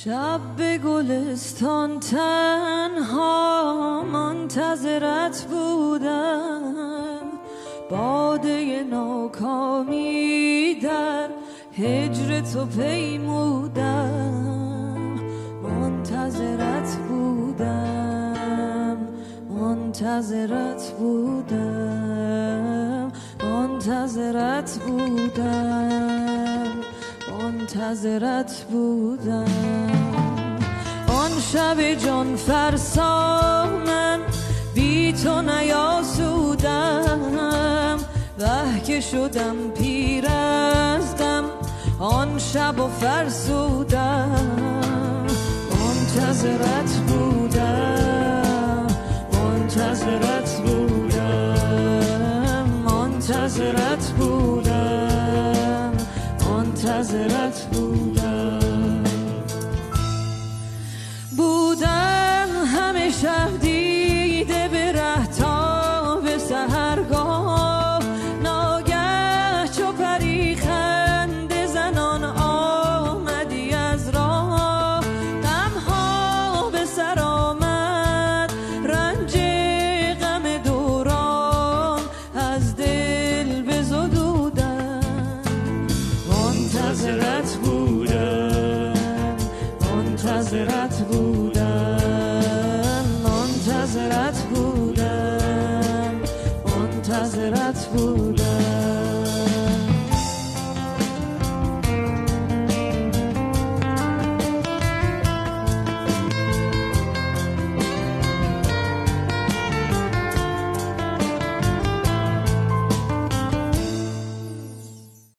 شب به گلستان تنها منتظرت بودم، باده ناکامی در هجر تو پیمودم. منتظرت بودم، منتظرت بودم، منتظرت بودم، منتظرت بودم. آن شب جان فرسا من بی تو نیاسودم، وه که شدم پیر از دم آن شب و فرسودم. منتظرت بودم،